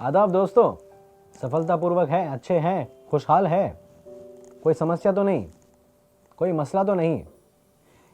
आदाब दोस्तों, सफलतापूर्वक हैं, अच्छे हैं, खुशहाल हैं, कोई समस्या तो नहीं, कोई मसला तो नहीं।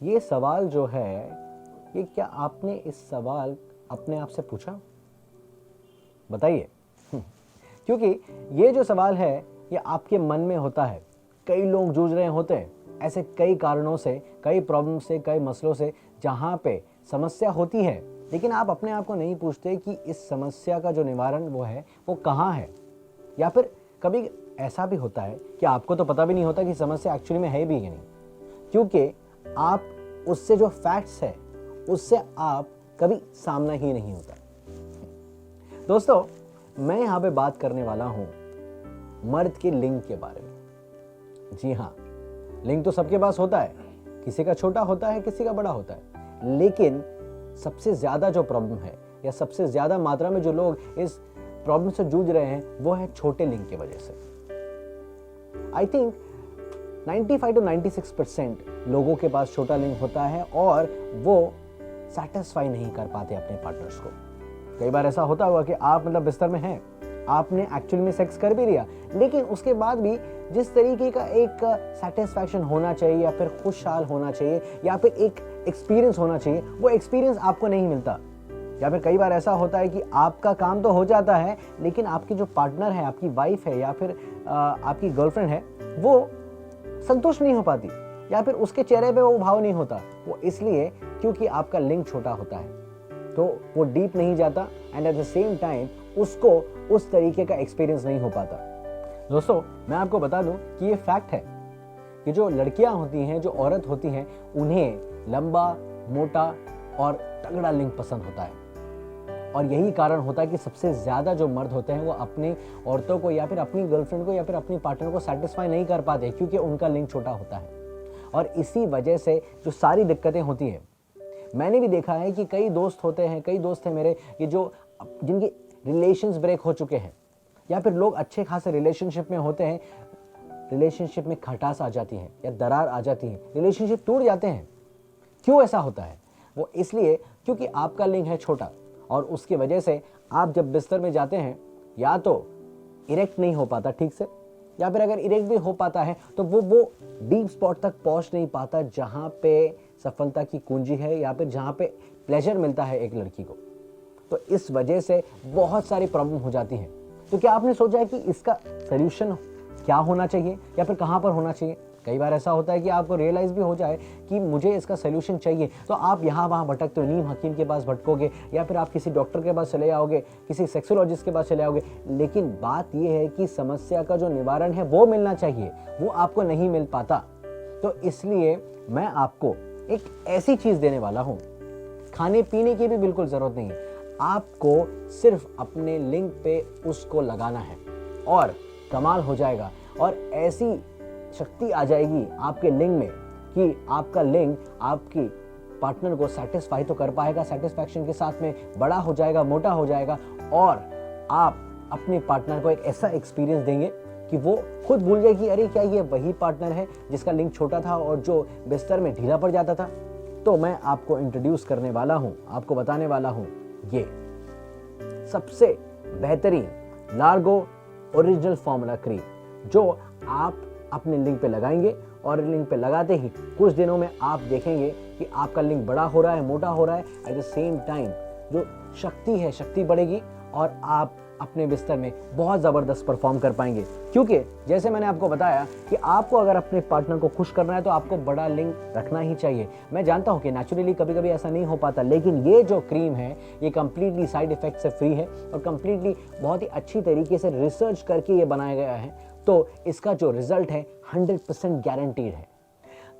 ये सवाल जो है, ये क्या आपने इस सवाल अपने आप से पूछा? बताइए। क्योंकि ये जो सवाल है ये आपके मन में होता है। कई लोग जूझ रहे होते हैं ऐसे कई कारणों से, कई प्रॉब्लम से, कई मसलों से, जहाँ पे समस्या होती है, लेकिन आप अपने आप को नहीं पूछते कि इस समस्या का जो निवारण वो है वो कहाँ है। या फिर कभी ऐसा भी होता है कि आपको तो पता भी नहीं होता कि समस्या एक्चुअली में है भी कि नहीं, क्योंकि आप उससे जो फैक्ट्स है उससे आप कभी सामना ही नहीं होता। दोस्तों, मैं यहाँ पे बात करने वाला हूँ मर्द के लिंग के बारे में। जी हाँ, लिंग तो सबके पास होता है, किसी का छोटा होता है, किसी का बड़ा होता है, लेकिन सबसे ज्यादा जो प्रॉब्लम है या सबसे ज्यादा मात्रा में जो लोग इस प्रॉब्लम से जूझ रहे हैं वो है छोटे लिंग की वजह से। आई थिंक 95 to 96% लोगों के पास छोटा लिंग होता है और वो सेटिस्फाई नहीं कर पाते अपने पार्टनर्स को। कई बार ऐसा होता हुआ कि आप बिस्तर में हैं, आपने एक्चुअली में सेक्स कर भी लिया, लेकिन उसके बाद भी जिस तरीके का एक सेटिस्फैक्शन होना चाहिए या फिर खुशहाल होना चाहिए या फिर एक एक्सपीरियंस होना चाहिए, वो एक्सपीरियंस आपको नहीं मिलता। या फिर कई बार ऐसा होता है कि आपका काम तो हो जाता है, लेकिन आपकी जो पार्टनर है, आपकी वाइफ है या फिर आपकी गर्लफ्रेंड है, वो संतुष्ट नहीं हो पाती या फिर उसके चेहरे पे वो भाव नहीं होता। वो इसलिए क्योंकि आपका लिंग छोटा होता है, तो वो डीप नहीं जाता and at the same time उसको उस तरीके का एक्सपीरियंस नहीं हो पाता। दोस्तों, मैं आपको बता दूं कि ये फैक्ट है कि जो लड़कियां होती हैं, जो औरत होती हैं, उन्हें लंबा, मोटा और तगड़ा लिंग पसंद होता है। और यही कारण होता है कि सबसे ज्यादा जो मर्द होते हैं वो अपनी औरतों को या फिर अपनी गर्लफ्रेंड को या फिर अपनी पार्टनर को सेटिस्फाई नहीं कर पाते, क्योंकि उनका लिंग छोटा होता है। और इसी वजह से जो सारी दिक्कतें होती है, मैंने भी देखा है कि कई दोस्त होते हैं, कई दोस्त हैं मेरे, ये जो जिनके रिलेशंस ब्रेक हो चुके हैं या फिर लोग अच्छे खासे रिलेशनशिप में होते हैं, रिलेशनशिप में खटास आ जाती है या दरार आ जाती है, रिलेशनशिप टूट जाते हैं। क्यों ऐसा होता है? वो इसलिए क्योंकि आपका लिंग है छोटा और उसकी वजह से आप जब बिस्तर में जाते हैं या तो इरेक्ट नहीं हो पाता ठीक से, या फिर अगर इरेक्ट भी हो पाता है तो वो डीप स्पॉट तक पहुंच नहीं पाता जहां पे सफलता की कुंजी है या फिर जहां पे प्लेजर मिलता है एक लड़की को। तो इस वजह से बहुत सारी प्रॉब्लम हो जाती हैं। तो क्या आपने सोचा है कि इसका सलूशन क्या होना चाहिए या फिर कहां पर होना चाहिए? कई बार ऐसा होता है कि आपको रियलाइज भी हो जाए कि मुझे इसका सलूशन चाहिए, तो आप यहाँ वहाँ भटकते हो, नीम हकीम के पास भटकोगे या फिर आप किसी डॉक्टर के पास चले जाओगे, किसी सेक्सोलॉजिस्ट के पास चले जाओगे। लेकिन बात यह है कि समस्या का जो निवारण है वो मिलना चाहिए, वो आपको नहीं मिल पाता। तो इसलिए मैं आपको एक ऐसी चीज देने वाला हूं, खाने पीने की भी बिल्कुल जरूरत नहीं है, आपको सिर्फ अपने लिंग पे उसको लगाना है और कमाल हो जाएगा। और ऐसी शक्ति आ जाएगी आपके लिंग में कि आपका लिंग आपकी पार्टनर को सेटिस्फाई तो कर पाएगा, सेटिस्फैक्शन के साथ में बड़ा हो जाएगा, मोटा हो जाएगा, और आप अपने पार्टनर को एक ऐसा एक्सपीरियंस देंगे कि वो खुद भूल जाए कि अरे क्या ये वही पार्टनर है जिसका लिंग छोटा था और जो बिस्तर में ढीला पड़ जाता था। तो मैं आपको इंट्रोड्यूस करने वाला हूं, आपको बताने वाला हूं ये सबसे बेहतरीन लार्गो ओरिजिनल फॉर्मूला क्रीम, जो आप अपने लिंग पे लगाएंगे और लिंग पे लगाते ही कुछ दिनों में आप देखेंगे कि आपका लिंग बड़ा हो रहा है, मोटा हो रहा है। एट द सेम टाइम जो शक्ति है, शक्ति बढ़ेगी और आप अपने बिस्तर में बहुत ज़बरदस्त परफॉर्म कर पाएंगे। क्योंकि जैसे मैंने आपको बताया कि आपको अगर अपने पार्टनर को खुश करना है तो आपको बड़ा लिंग रखना ही चाहिए। मैं जानता हूं कि नेचुरली कभी कभी ऐसा नहीं हो पाता, लेकिन ये जो क्रीम है ये कंप्लीटली साइड इफेक्ट से फ्री है और कंप्लीटली बहुत ही अच्छी तरीके से रिसर्च करके ये बनाया गया है। तो इसका जो रिजल्ट है 100% गारंटीड है।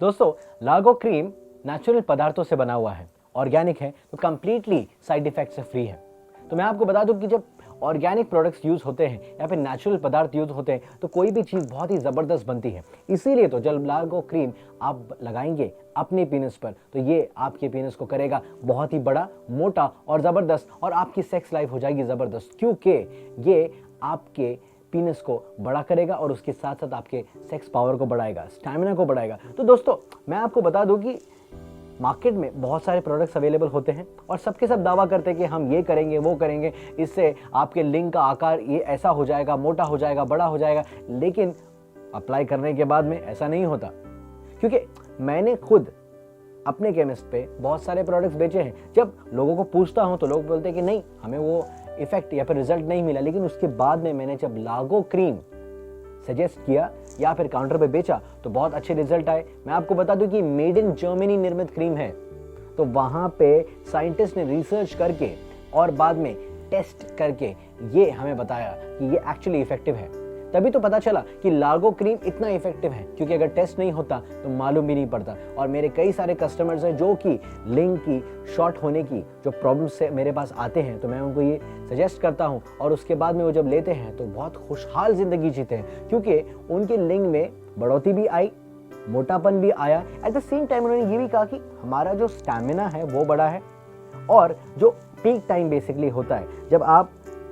दोस्तों, लार्गो क्रीम नेचुरल पदार्थों से बना हुआ है, ऑर्गेनिक है, तो कंप्लीटली साइड इफेक्ट से फ्री है। तो मैं आपको बता दूं कि जब ऑर्गेनिक प्रोडक्ट्स यूज होते हैं या फिर नेचुरल पदार्थ यूज होते हैं तो कोई भी चीज़ बहुत ही ज़बरदस्त बनती है। इसीलिए तो जब लार्गो क्रीम आप लगाएंगे अपने पीनस पर तो ये आपके पीनस को करेगा बहुत ही बड़ा, मोटा और ज़बरदस्त, और आपकी सेक्स लाइफ हो जाएगी ज़बरदस्त, क्योंकि ये आपके पीनस को बड़ा करेगा और उसके साथ साथ आपके सेक्स पावर को बढ़ाएगा, स्टैमिना को बढ़ाएगा। तो दोस्तों, मैं आपको बता दूं कि मार्केट में बहुत सारे प्रोडक्ट्स अवेलेबल होते हैं और सबके सब दावा करते हैं कि हम ये करेंगे वो करेंगे, इससे आपके लिंग का आकार ये ऐसा हो जाएगा, मोटा हो जाएगा, बड़ा हो जाएगा। लेकिन अप्लाई करने के बाद में ऐसा नहीं होता, क्योंकि मैंने खुद अपने केमिस्ट पे बहुत सारे प्रोडक्ट्स बेचे हैं। जब लोगों को पूछता हूं तो लोग बोलते हैं कि नहीं, हमें वो इफेक्ट या फिर रिजल्ट नहीं मिला। लेकिन उसके बाद में मैंने जब लागो क्रीम सजेस्ट किया या फिर काउंटर पे बेचा तो बहुत अच्छे रिजल्ट आए। मैं आपको बता दूं कि मेड इन जर्मनी निर्मित क्रीम है, तो वहां पे साइंटिस्ट ने रिसर्च करके और बाद में टेस्ट करके ये हमें बताया कि ये एक्चुअली इफेक्टिव है। तभी तो पता चला कि लागो क्रीम इतना इफेक्टिव है, क्योंकि अगर टेस्ट नहीं होता तो मालूम भी नहीं पड़ता। और मेरे कई सारे कस्टमर्स हैं जो कि लिंग की शॉर्ट होने की जो प्रॉब्लम से मेरे पास आते हैं, तो मैं उनको ये सजेस्ट करता हूं और उसके बाद में वो जब लेते हैं तो बहुत खुशहाल जिंदगी जीते हैं, क्योंकि उनके लिंग में बढ़ोतरी भी आई, मोटापन भी आया। एट द सेम टाइम उन्होंने ये भी कहा कि हमारा जो स्टैमिना है वो बढ़ा है, और जो पीक टाइम बेसिकली होता है, जब आप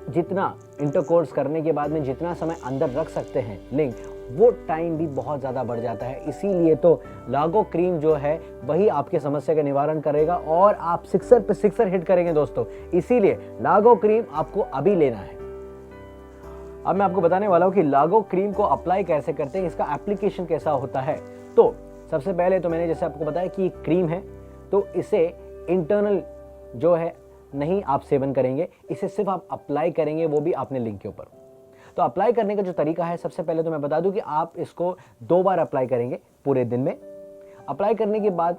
जितना इंटरकोर्स करने के बाद में जितना समय अंदर रख सकते हैं लिंग, वो टाइम भी बहुत ज़्यादा बढ़ जाता है। इसीलिए तो लागो क्रीम जो है वही आपके समस्या का निवारण करेगा और आप सिक्सर पे सिक्सर हिट करेंगे दोस्तों। इसीलिए लागो क्रीम आपको अभी लेना है। अब मैं आपको बताने वाला हूँ कि लागो क्रीम को अप्लाई कैसे करते हैं, इसका एप्लीकेशन कैसा होता है। तो सबसे पहले तो मैंने जैसे आपको बताया कि क्रीम है, तो इसे इंटरनल जो है नहीं आप सेवन करेंगे, इसे सिर्फ आप अप्लाई करेंगे, वो भी अपने लिंग के ऊपर। तो अप्लाई करने का जो तरीका है, सबसे पहले तो मैं बता दूं कि आप इसको 2 बार अप्लाई करेंगे पूरे दिन में। अप्लाई करने के बाद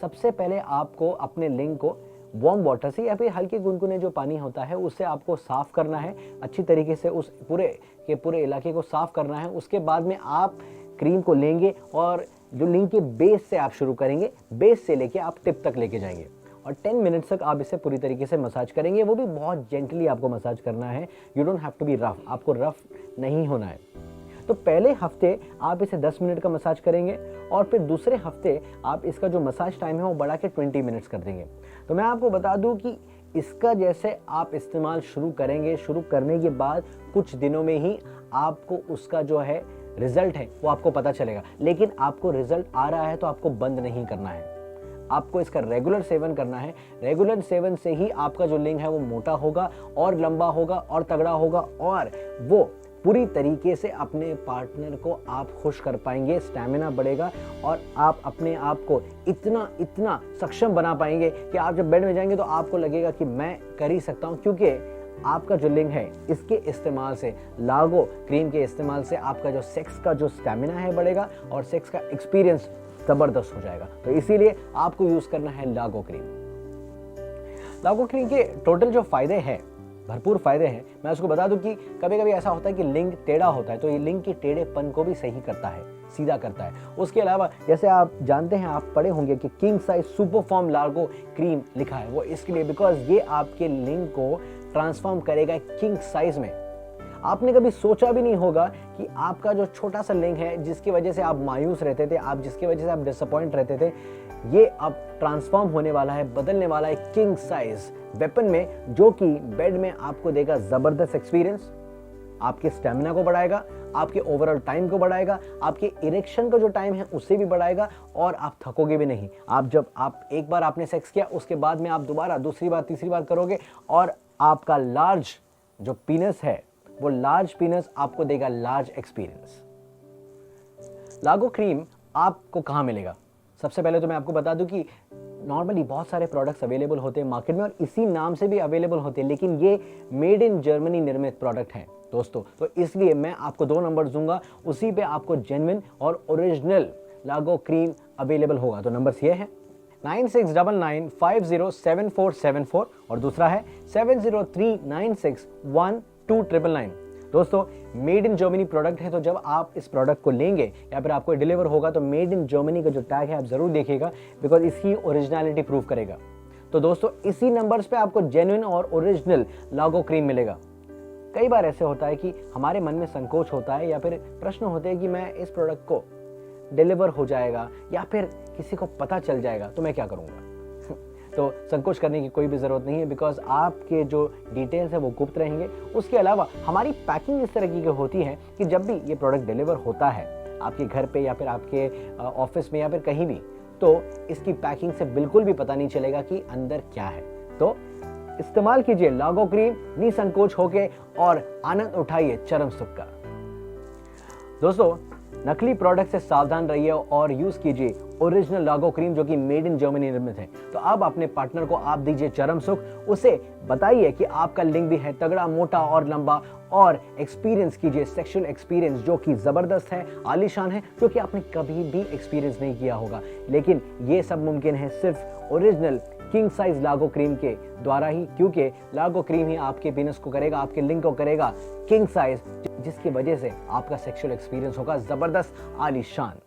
सबसे पहले आपको अपने लिंग को वार्म वाटर से या फिर हल्के गुनगुने जो पानी होता है उससे आपको साफ करना है, अच्छी तरीके से उस पूरे इलाके को साफ करना है। उसके बाद में आप क्रीम को लेंगे और जो लिंग के बेस से आप शुरू करेंगे, बेस से लेके आप टिप तक लेके जाएंगे और 10 मिनट्स तक आप इसे पूरी तरीके से मसाज करेंगे। वो भी बहुत जेंटली आपको मसाज करना है, you don't have to be rough, आपको रफ नहीं होना है। तो पहले हफ्ते आप इसे 10 मिनट का मसाज करेंगे और फिर दूसरे हफ्ते आप इसका जो मसाज टाइम है वो बढ़ा के 20 मिनट्स कर देंगे। तो मैं आपको बता दूं कि इसका जैसे आप इस्तेमाल शुरू करेंगे, शुरू करने के बाद कुछ दिनों में ही आपको उसका जो है रिजल्ट है वो आपको पता चलेगा। लेकिन आपको रिजल्ट आ रहा है तो आपको बंद नहीं करना है, आपको इसका रेगुलर सेवन करना है। रेगुलर सेवन से ही आपका जो लिंग है वो मोटा होगा और लंबा होगा और तगड़ा होगा और वो पूरी तरीके से अपने पार्टनर को आप खुश कर पाएंगे, स्टैमिना बढ़ेगा और आप अपने आप को इतना सक्षम बना पाएंगे कि आप जब बेड में जाएंगे तो आपको लगेगा कि मैं कर ही सकता हूं, क्योंकि आपका जो लिंग है इसके इस्तेमाल से, लागो क्रीम के इस्तेमाल से आपका जो सेक्स का जो स्टैमिना है बढ़ेगा और सेक्स का एक्सपीरियंस जबरदस्त हो जाएगा। तो इसीलिए आपको यूज करना है लागो क्रीम। लागो क्रीम के टोटल जो फायदे हैं, भरपूर फायदे हैं। मैं उसको बता दूं कि कभी कभी ऐसा होता है कि लिंग टेढ़ा होता है, तो ये लिंग के टेढ़ेपन को भी सही करता है, सीधा करता है। उसके अलावा जैसे आप जानते हैं, आप पढ़े होंगे कि किंग साइज सुपर फॉर्म लागो क्रीम लिखा है, वो इसके लिए बिकॉज ये आपके लिंग को ट्रांसफॉर्म करेगा किंग साइज में। आपने कभी सोचा भी नहीं होगा कि आपका जो छोटा सा लिंग है, जिसकी वजह से आप मायूस रहते थे, जिसकी वजह से आप डिसअपॉइंट रहते थे, ये अब ट्रांसफॉर्म होने वाला है, बदलने वाला है किंग साइज वेपन में, जो कि बेड में आपको देगा जबरदस्त एक्सपीरियंस, आपके स्टैमिना को बढ़ाएगा, आपके ओवरऑल टाइम को बढ़ाएगा, आपके इरेक्शन का जो टाइम है उसे भी बढ़ाएगा और आप थकोगे भी नहीं। आप एक बार आपने सेक्स किया, उसके बाद में आप दोबारा दूसरी बार तीसरी बार करोगे और आपका लार्ज जो पीनस है वो लार्ज पीनस आपको देगा लार्ज एक्सपीरियंस। लागो क्रीम आपको कहाँ मिलेगा? सबसे पहले तो मैं आपको बता दूं कि नॉर्मली बहुत सारे प्रोडक्ट्स अवेलेबल होते हैं मार्केट में और इसी नाम से भी अवेलेबल होते हैं, लेकिन ये मेड इन जर्मनी निर्मित प्रोडक्ट हैं दोस्तों। तो इसलिए मैं आपको 2 नंबर दूंगा, उसी पे आपको जेन्युइन और ओरिजिनल लागो क्रीम अवेलेबल होगा। तो नंबर्स ये है 9699507474 और दूसरा है 7039612999। दोस्तों मेड इन जर्मनी प्रोडक्ट है, तो जब आप इस प्रोडक्ट को लेंगे या फिर आपको डिलीवर होगा तो मेड इन जर्मनी का जो टैग है आप जरूर देखिएगा, बिकॉज इसकी ओरिजिनलिटी प्रूव करेगा। तो दोस्तों इसी नंबर्स पे आपको जेन्युइन और ओरिजिनल लागो क्रीम मिलेगा। कई बार ऐसे होता है कि हमारे मन में संकोच होता है या फिर प्रश्न होते हैं कि मैं इस प्रोडक्ट को डिलीवर हो जाएगा या फिर किसी को पता चल जाएगा तो मैं क्या करूँगा। तो संकोच करने की कोई भी ज़रूरत नहीं है, बिकॉज आपके जो डिटेल्स है वो गुप्त रहेंगे। उसके अलावा हमारी पैकिंग इस तरह की होती है कि जब भी ये प्रोडक्ट डिलीवर होता है आपके घर पे या फिर आपके ऑफिस में या फिर कहीं भी, तो इसकी पैकिंग से बिल्कुल भी पता नहीं चलेगा कि अंदर क्या है। तो इस्तेमाल कीजिए लागो क्रीम, निसंकोच होके और आनंद उठाइए चरम सुख का। दोस्तों, नकली प्रोडक्ट से सावधान रहिए और यूज कीजिए ओरिजिनल लागो क्रीम जो कि मेड इन जर्मनी निर्मित है। तो अब अपने पार्टनर को आप दीजिए चरम सुख, उसे बताइए कि आपका लिंग भी है तगड़ा, मोटा और लंबा, और एक्सपीरियंस कीजिए सेक्सुअल एक्सपीरियंस जो कि जबरदस्त है, आलीशान है, जो कि आपने कभी भी एक्सपीरियंस नहीं किया होगा। लेकिन ये सब मुमकिन है सिर्फ ओरिजिनल किंग साइज लागो क्रीम के द्वारा ही, क्योंकि लागो क्रीम ही आपके पेनिस को करेगा, आपके लिंग को करेगा किंग साइज, जिसकी वजह से आपका सेक्सुअल एक्सपीरियंस होगा जबरदस्त, आलीशान।